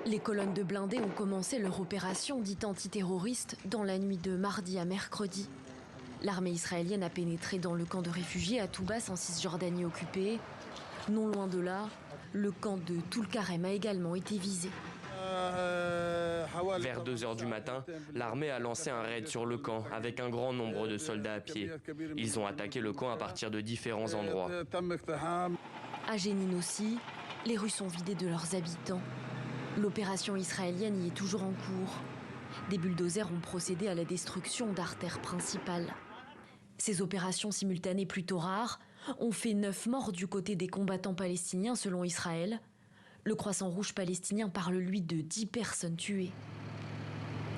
Les colonnes de blindés ont commencé leur opération dite antiterroriste dans la nuit de mardi à mercredi. L'armée israélienne a pénétré dans le camp de réfugiés à Toubas en Cisjordanie occupée. Non loin de là, le camp de Toul-Karem a également été visé. Vers 2 h du matin, l'armée a lancé un raid sur le camp avec un grand nombre de soldats à pied. Ils ont attaqué le camp à partir de différents endroits. À Jénine aussi, les rues sont vidées de leurs habitants. L'opération israélienne y est toujours en cours. Des bulldozers ont procédé à la destruction d'artères principales. Ces opérations simultanées plutôt rares ont fait 9 morts du côté des combattants palestiniens selon Israël. Le Croissant Rouge palestinien parle lui de 10 personnes tuées.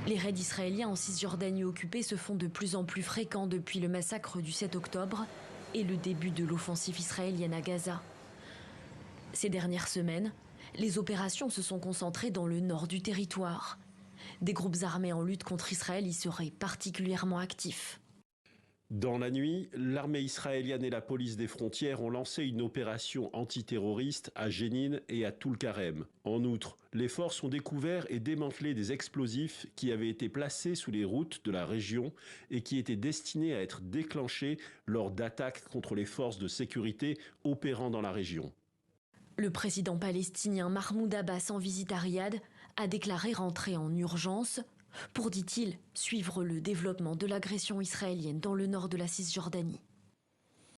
Les raids israéliens en Cisjordanie occupée se font de plus en plus fréquents depuis le massacre du 7 octobre et le début de l'offensive israélienne à Gaza. Ces dernières semaines, les opérations se sont concentrées dans le nord du territoire. Des groupes armés en lutte contre Israël y seraient particulièrement actifs. Dans la nuit, l'armée israélienne et la police des frontières ont lancé une opération antiterroriste à Jénine et à Toul-Karem. En outre, les forces ont découvert et démantelé des explosifs qui avaient été placés sous les routes de la région et qui étaient destinés à être déclenchés lors d'attaques contre les forces de sécurité opérant dans la région. Le président palestinien Mahmoud Abbas, en visite à Riyad, a déclaré rentrer en urgence pour, dit-il, suivre le développement de l'agression israélienne dans le nord de la Cisjordanie.